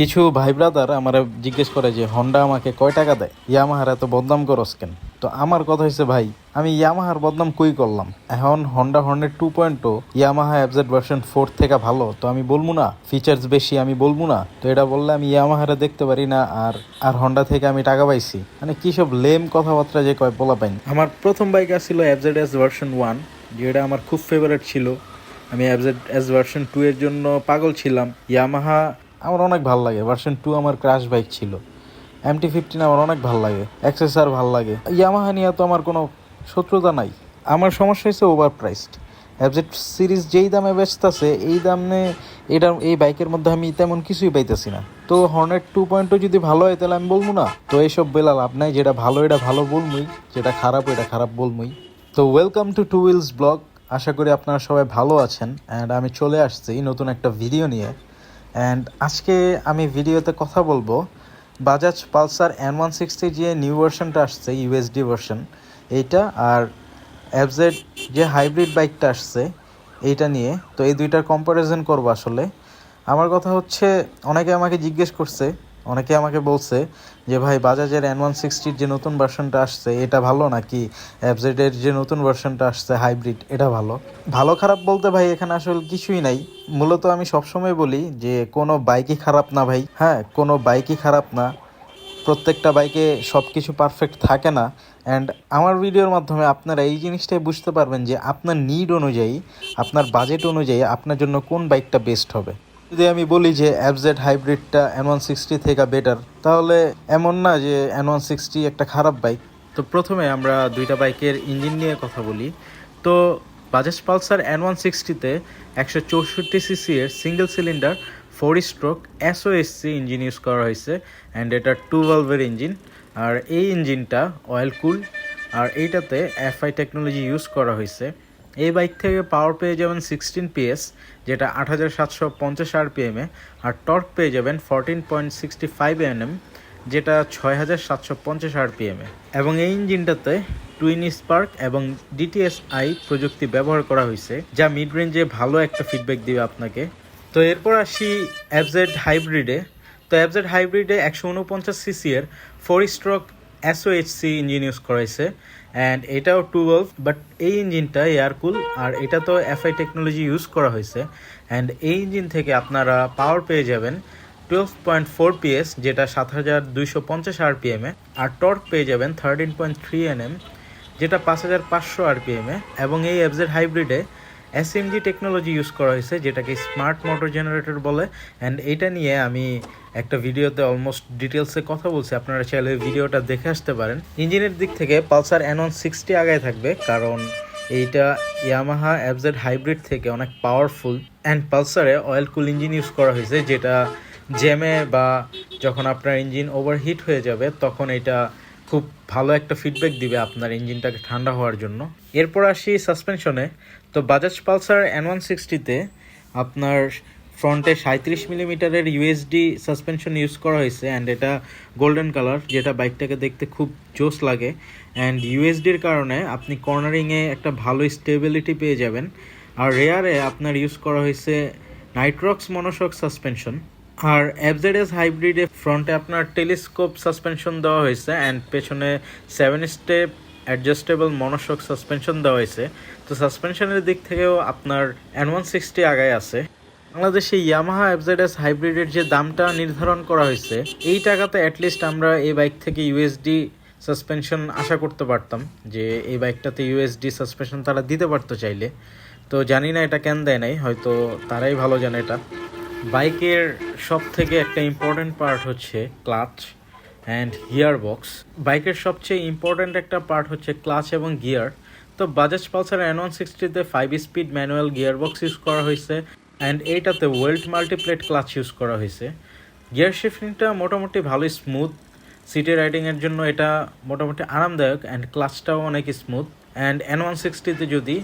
কিছু ভাই ব্রাদার আমার জিজ্ঞেস করে যে হন্ডা আমাকে কয় টাকা দেয়, ইয়ামাহার এত বদনাম করস কেন? তো আমার কথা হচ্ছে ভাই, আমি ইয়ামাহার বদনাম কই করলাম? এখন Honda Hornet 2.0 Yamaha FZ version 4 থেকে ভালো তো আমি বলবো না? ফিচার্স বেশি আমি বলবো না? তো এটা বললে আমি ইয়ামাহারে দেখতে পারি না আর আর হন্ডা থেকে আমি টাকা পাইছি? মানে কি সব লেম কথাবার্তা যে কয় বলা পাইনি। আমার প্রথম বাইক আসছিল এফজেড এস ভার্সন 1, যেটা আমার খুব ফেভারিট ছিল। আমি এফজেড এস ভার্সন 2 এর জন্য পাগল ছিলাম। ইয়ামাহা আমার অনেক ভালো লাগে, ভার্সন 2 আমার ক্রাশ বাইক ছিল। MT-15 আমার অনেক ভালো লাগে, এক্সএসআর ভালো লাগে। ইয়ামাহা নিয়ে তো আমার কোনো শত্রুতা নাই। আমার সমস্যা হচ্ছে ওভার প্রাইসড। এফজেড সিরিজ যেই দামে বেচতেছে এই দামে এই বাইকের মধ্যে আমি তেমন কিছুই পাইতেছি না। তো হর্নেট 2.0 যদি ভালো হয় তাহলে আমি বলবো না? তো এইসব বেলা লাভ নাই, যেটা ভালো এটা ভালো বলবই, যেটা খারাপ এটা খারাপ বলবই। তো welcome to two wheels blog. আশা করি আপনারা সবাই ভালো আছেন অ্যান্ড আমি চলে আসছি নতুন একটা ভিডিও নিয়ে। অ্যান্ড আজকে আমি ভিডিওতে কথা বলবো বাজাজ পালসার N160 যে নিউ ভার্সনটা আসছে, ইউএসডি ভার্সন এইটা, আর এফজেড যে হাইব্রিড বাইকটা আসছে এইটা নিয়ে। তো এই দুইটার কম্প্যারিজন করবো আসলে। আমার কথা হচ্ছে, অনেকে আমাকে জিজ্ঞেস করছে, অনেকে আমাকে বলছে যে ভাই বাজাজের N160 যে নতুন ভার্সনটা আসছে এটা ভালো নাকি এফজেডের যে নতুন ভার্সনটা আসছে হাইব্রিড এটা ভালো? ভালো খারাপ বলতে ভাই এখানে আসলে কিছুই নাই। মূলত আমি সবসময় বলি যে কোনো বাইকই খারাপ না ভাই, হ্যাঁ কোনো বাইকই খারাপ না। প্রত্যেকটা বাইকে সব কিছু পারফেক্ট থাকে না। অ্যান্ড আমার ভিডিওর মাধ্যমে আপনারা এই জিনিসটাই বুঝতে পারবেন যে আপনার নিড অনুযায়ী, আপনার বাজেট অনুযায়ী আপনার জন্য কোন বাইকটা বেস্ট হবে। যদি আমি বলি যে এফজেড হাইব্রিডটা N160 থেকে বেটার, তাহলে এমন না যে N160 একটা খারাপ বাইক। তো প্রথমে আমরা দুইটা বাইকের ইঞ্জিন নিয়ে কথা বলি। তো বাজাজ পালসার N160-তে 164cc এর single cylinder 4 stroke SOSC engine use করা হয়েছে। অ্যান্ড এটা 2 ভালভের ইঞ্জিন, আর এই ইঞ্জিনটা অয়েল কুল, আর এইটাতে FI টেকনোলজি ইউজ করা হয়েছে। এই বাইক থেকে পাওয়ার পেয়ে যাবেন 16 PS, যেটা 8750 RPM-এ, আর টর্ক পেয়ে যাবেন 14.65 Nm, যেটা 6750 RPM-এ। এবং এই ইঞ্জিনটাতে টুইন স্পার্ক এবং DTSI প্রযুক্তি ব্যবহার করা হয়েছে, যা মিড রেঞ্জে ভালো একটা ফিডব্যাক দিবে আপনাকে। তো এরপর আসি এফজেড হাইব্রিডে। তো এফজেড হাইব্রিডে 149cc এর 4 স্ট্রোক SOHC ইঞ্জিন ইউজ করা হয়েছে। অ্যান্ড এটাও 2 ভালভ, বাট এই ইঞ্জিনটা এয়ার কুল, আর এটা তো FI টেকনোলজি ইউজ করা হয়েছে। অ্যান্ড এই ইঞ্জিন থেকে আপনারা পাওয়ার পেয়ে যাবেন 12.4 PS, যেটা 7250 RPM-এ, আর টর্ক পেয়ে যাবেন 13.3 Nm, যেটা 5500 RPM-এ। এবং এই এফজেড হাইব্রিডে SMG টেকনোলজি ইউজ করা হয়েছে, যেটাকে স্মার্ট মোটর জেনারেটর বলে। অ্যান্ড এইটা নিয়ে আমি একটা ভিডিওতে অলমোস্ট ডিটেলসে কথা বলছি, আপনারা চাইলে ভিডিওটা দেখে আসতে পারেন। ইঞ্জিনের দিক থেকে পালসার N160 আগায় থাকবে, কারণ এইটা ইয়ামাহা এফজেড হাইব্রিড থেকে অনেক পাওয়ারফুল। অ্যান্ড পালসারে অয়েল কুল ইঞ্জিন ইউজ করা হয়েছে, যেটা জ্যামে বা যখন আপনার ইঞ্জিন ওভারহিট হয়ে যাবে তখন এটা খুব ভালো একটা ফিডব্যাক দিবে আপনার ইঞ্জিনটাকে ঠান্ডা হওয়ার জন্য। এরপর আসি সাসপেনশনে। তো বাজাজ পালসার N160-তে আপনার ফ্রন্টে 37 মিলিমিটারের ইউএসডি সাসপেনশন ইউজ করা হয়েছে। অ্যান্ড এটা গোল্ডেন কালার, যেটা বাইকটাকে দেখতে খুব জোস লাগে। অ্যান্ড ইউএসডির কারণে আপনি কর্নারিংয়ে একটা ভালো স্টেবিলিটি পেয়ে যাবেন। আর রেয়ারে আপনার ইউজ করা হয়েছে নাইট্রক্স মনোশক সাসপেনশন। আর এফজেডএস হাইব্রিডে ফ্রন্টে আপনার টেলিস্কোপ সাসপেনশন দেওয়া হয়েছে, অ্যান্ড পেছনে 7 স্টেপ অ্যাডজাস্টেবল মনোশক সাসপেনশন দেওয়া হয়েছে। তো সাসপেনশনের দিক থেকেও আপনার N160 আগায় আছে। বাংলাদেশে ইয়ামাহা এফজেডএস হাইব্রিডের যে দামটা নির্ধারণ করা হয়েছে, এই টাকাতে অ্যাটলিস্ট আমরা এই বাইক থেকে ইউএসডি সাসপেনশন আশা করতে পারতাম, যে এই বাইকটাতে ইউএসডি সাসপেনশন তারা দিতে পারতো চাইলে। তো জানি না এটা কেন দেয় নাই, হয়তো তারাই ভালো জানে এটা। বাইকের সব থেকে একটা ইম্পর্ট্যান্ট পার্ট হচ্ছে ক্লাচ অ্যান্ড গিয়ার বক্স। বাইকের সবচেয়ে ইম্পর্ট্যান্ট একটা পার্ট হচ্ছে ক্লাচ এবং গিয়ার। তো বাজাজ পালসার N160-তে 5 speed manual gear box use করা হয়েছে, অ্যান্ড এইটাতে ওয়েল্ট মাল্টিপ্লেট ক্লাচ ইউজ করা হয়েছে। গিয়ার শিফটিংটা মোটামুটি ভালোই স্মুথ, সিটি রাইডিংয়ের জন্য এটা মোটামুটি আরামদায়ক। অ্যান্ড ক্লাচটাও অনেক স্মুথ। অ্যান্ড N160-তে যদি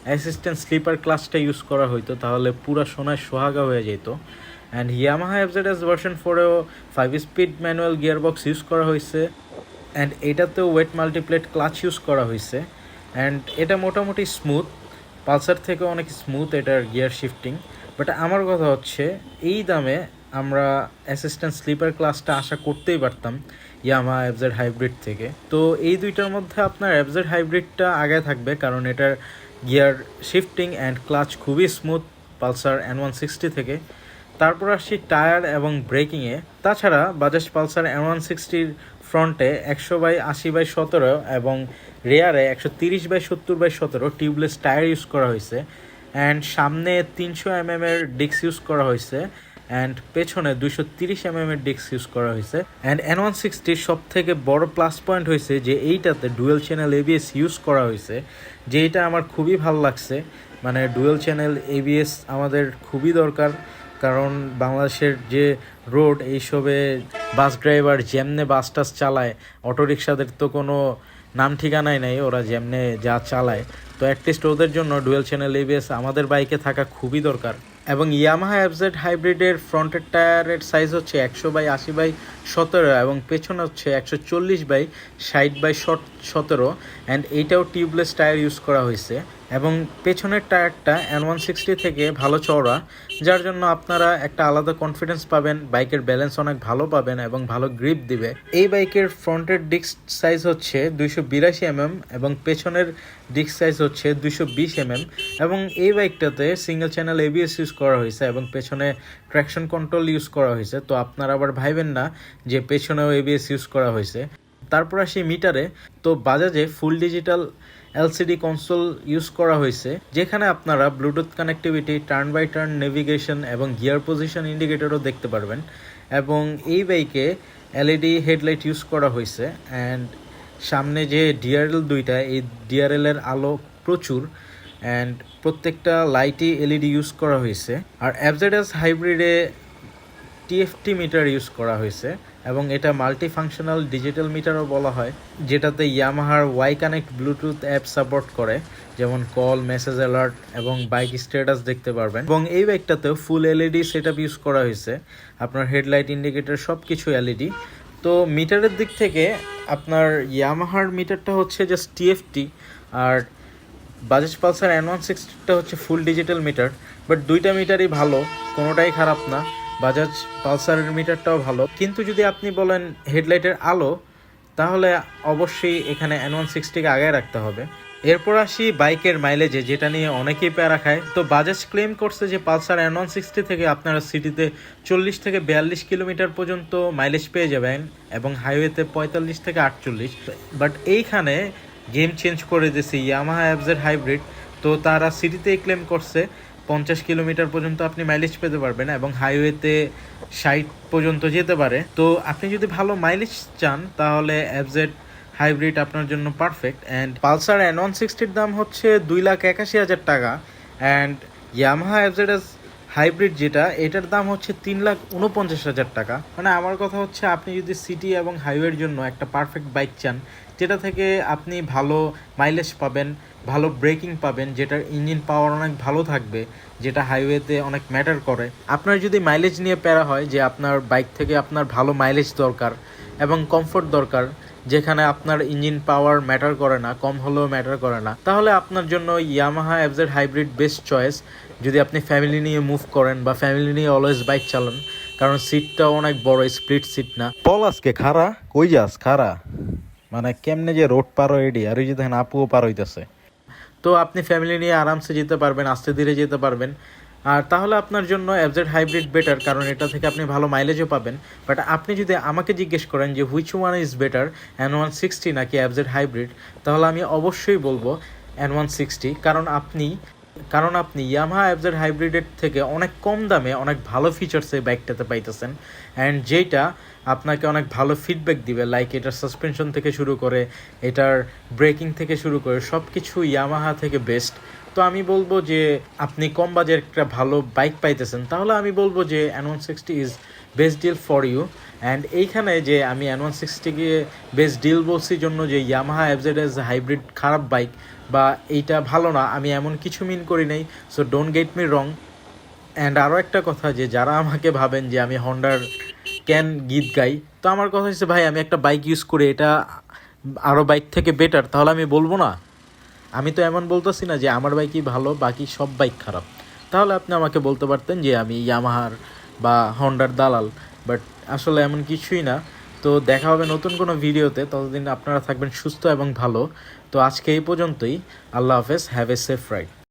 অ্যাসিস্ট্যান্ট স্লিপার ক্লাচটা ইউজ করা হইতো তাহলে পুরো সোনায় সোহাগা হয়ে যেত। অ্যান্ড ইয়ামাহা এফজেডএস ভার্সন 4-এও 5 স্পিড ম্যানুয়াল গিয়ারবক্স ইউজ করা হয়েছে, অ্যান্ড এটাতেও ওয়েট মাল্টিপ্লেট ক্লাচ ইউজ করা হয়েছে। অ্যান্ড এটা মোটামুটি স্মুথ, পালসার থেকেও অনেক স্মুথ এটার গিয়ার শিফটিং। বাট আমার কথা হচ্ছে, এই দামে আমরা অ্যাসিস্ট্যান্ট স্লিপার ক্লাসটা আশা করতেই পারতাম ইয়ামাহা এফজেড হাইব্রিড থেকে। তো এই দুইটার মধ্যে আপনার এফজেড হাইব্রিডটা আগে থাকবে, কারণ এটার গিয়ার শিফটিং অ্যান্ড ক্লাচ খুবই স্মুথ পালসার N160 থেকে। তারপর আসছি টায়ার এবং ব্রেকিংয়ে। তাছাড়া বাজাজ পালসার N160-র ফ্রন্টে 100/80/17 এবং রেয়ারে 130/70/17 টিউবলেস টায়ার ইউজ করা হয়েছে, অ্যান্ড সামনে 300 এর ডিস্ক ইউজ করা হয়েছে, অ্যান্ড পেছনে 230 এর ডিস্ক ইউজ করা হয়েছে। অ্যান্ড N160-র সব থেকে বড় প্লাস পয়েন্ট হয়েছে যে এইটাতে ডুয়েল চ্যানেল এবিএস ইউজ করা হয়েছে, যেটা আমার খুবই ভালো লাগছে। মানে ডুয়েল চ্যানেল এবিএস আমাদের খুবই দরকার, কারণ বাংলাদেশের যে রোড, এইসবে বাস ড্রাইভার যেমনে বাস টাস চালায়, অটোরিকশাদের তো কোনো নাম ঠিকানাই নাই, ওরা যেমনে যা চালায়। তো অ্যাটলিস্ট ওদের জন্য ডুয়েল চ্যানেল এবিএস আমাদের বাইকে থাকা খুবই দরকার। এবং ইয়ামাহা এফজেড হাইব্রিডের ফ্রন্টের টায়ারের সাইজ হচ্ছে 100/80/17 এবং পেছনে হচ্ছে 140/60/17, অ্যান্ড এইটাও টিউবলেস টায়ার ইউজ করা হয়েছে। এবং পেছনের টায়ারটা N160 থেকে ভালো চওড়া, যার জন্য আপনারা একটা আলাদা কনফিডেন্স পাবেন, বাইকের ব্যালেন্স অনেক ভালো পাবেন এবং ভালো গ্রিপ দিবে। এই বাইকের ফ্রন্টের ডিস্ক সাইজ হচ্ছে 282 এবং পেছনের ডিস্ক সাইজ হচ্ছে 220 এবং এই বাইকটাতে সিঙ্গেল চ্যানেল এবিএস ইউজ করা হয়েছে এবং পেছনে ট্র্যাকশন কন্ট্রোল ইউজ করা হয়েছে। তো আপনারা আবার ভাইবেন না যে পেছনেও এবিএস ইউজ করা হয়েছে। তারপর আসি মিটারে। তো বাজাজে full digital LCD console use করা হয়েছে, যেখানে আপনারা Bluetooth connectivity, turn by turn navigation এবং গিয়ার পজিশন ইন্ডিকেটরও দেখতে পারবেন। এবং এই বাইকে এলইডি হেডলাইট ইউজ করা হয়েছে, অ্যান্ড সামনে যে ডিআরএল দুইটা, এই ডিআরএলের আলো প্রচুর, অ্যান্ড প্রত্যেকটা লাইটই এলইডি ইউজ করা হয়েছে। আর এফজেডএস হাইব্রিডে টিএফটি মিটার ইউজ করা হয়েছে এবং এটা মাল্টি ফাংশনাল ডিজিটাল মিটারও বলা হয়, যেটাতে ইয়ামাহার Y connect Bluetooth app support করে, যেমন কল, মেসেজ অ্যালার্ট এবং বাইক স্ট্যাটাস দেখতে পারবেন। এবং এই বাইকটাতেও ফুল এলইডি সেটআপ ইউজ করা হয়েছে, আপনার হেডলাইট, ইন্ডিকেটর সব কিছু এলইডি। তো মিটারের দিক থেকে আপনার ইয়ামাহার মিটারটা হচ্ছে জাস্ট টিএফটি, আর বাজাজ পালসার N160টা হচ্ছে ফুল ডিজিটাল মিটার। বাট দুইটা মিটারই ভালো, কোনোটাই খারাপ না। বাজাজ পালসারের মিটারটাও ভালো, কিন্তু যদি আপনি বলেন হেডলাইটের আলো, তাহলে অবশ্যই এখানে N160কে আগে রাখতে হবে। এরপর আসি বাইকের মাইলেজে, যেটা নিয়ে অনেকেই প্যারা খায়। তো বাজাজ ক্লেম করছে যে পালসার N160 থেকে আপনারা সিটিতে 40 থেকে 42 কিলোমিটার পর্যন্ত মাইলেজ পেয়ে যাবেন এবং হাইওয়েতে 45 থেকে 48। বাট এইখানে গেম চেঞ্জ করে দিয়েছে ইয়ামাহা এফজেড হাইব্রিড। তো তারা সিটিতেই ক্লেম করছে 50 কিলোমিটার পর্যন্ত আপনি মাইলেজ পেতে পারবেন এবং হাইওয়েতে 60 পর্যন্ত যেতে পারে। তো আপনি যদি ভালো মাইলেজ চান, তাহলে এফজেড হাইব্রিড আপনার জন্য পারফেক্ট। অ্যান্ড পালসার N160-র দাম হচ্ছে 2,81,000 টাকা, অ্যান্ড ইয়ামাহা এফজেডএস হাইব্রিড যেটা, এটার দাম হচ্ছে 3,49,000 টাকা। মানে আমার কথা হচ্ছে, আপনি যদি সিটি এবং হাইওয়ের জন্য একটা পারফেক্ট বাইক চান, যেটা থেকে আপনি ভালো মাইলেজ পাবেন, ভালো ব্রেকিং পাবেন, যেটার ইঞ্জিন পাওয়ার অনেক ভালো থাকবে, যেটা হাইওয়েতে অনেক ম্যাটার করে। আপনার যদি মাইলেজ নিয়ে প্যারা হয় যে আপনার বাইক থেকে আপনার ভালো মাইলেজ দরকার এবং কমফোর্ট দরকার, যেখানে আপনার ইঞ্জিন পাওয়ার ম্যাটার করে না, কম হলেও ম্যাটার করে না, তাহলে আপনার জন্য Yamaha FZ hybrid best choice. যদি আপনি ফ্যামিলি নিয়ে মুভ করেন বা ফ্যামিলি নিয়ে অলওয়েজ বাইক চালান, কারণ সিটটাও অনেক বড়, স্প্লিট সিট না। পল আজকে খারা কই যাস খারা, মানে কেমনে যে রোড পার এডি, আর ওই যে দেখেন আপুও পার হইতেছে। তো আপনি ফ্যামিলি নিয়ে আরামসে যেতে পারবেন, আস্তে ধীরে যেতে পারবেন। আর তাহলে আপনার জন্য এফজেড হাইব্রিড বেটার, কারণ এটা থেকে আপনি ভালো মাইলেজও পাবেন। বাট আপনি যদি আমাকে জিজ্ঞেস করেন যে which one is better, N160 নাকি এফজেড হাইব্রিড, তাহলে আমি অবশ্যই বলবো N160, কারণ আপনি ইয়ামাহা এফজেড হাইব্রিডের থেকে অনেক কম দামে অনেক ভালো ফিচার্স এই বাইকটাতে পাইতেছেন, অ্যান্ড যেটা আপনাকে অনেক ভালো ফিডব্যাক দিবে। লাইক এটার সাসপেনশন থেকে শুরু করে, এটার ব্রেকিং থেকে শুরু করে সব কিছু ইয়ামাহা থেকে বেস্ট। তো আমি বলবো যে আপনি কম বাজেট একটা ভালো বাইক পাইতেছেন, তাহলে আমি বলবো যে N160 is best deal for you. And এইখানে যে আমি N160কে বেস্ট ডিল বলছি জন্য যে ইয়ামাহা এফজেডএস হাইব্রিড খারাপ বাইক বা এইটা ভালো না, আমি এমন কিছু মিন করি নাই। So don't get me wrong. And আরও একটা কথা, যে যারা আমাকে ভাবেন যে আমি হন্ডার ক্যান গীত গাই, তো আমার কথা হচ্ছে, ভাই আমি একটা বাইক ইউজ করে এটা আরও বাইক থেকে বেটার, তাহলে আমি বলবো না? আমি তো এমন বলতেছি না যে আমার বাইকই ভালো, বাকি সব বাইক খারাপ। তাহলে আপনি আমাকে বলতে পারতেন যে আমি ইয়ামাহার বা হন্ডার দালাল, বাট আসলে এমন কিছুই না। তো দেখা হবে নতুন কোনো ভিডিওতে, ততদিন আপনারা থাকবেন সুস্থ এবং ভালো। তো আজকে এই পর্যন্তই। আল্লাহ হাফেজ, হ্যাভ এ সেফ রাইড।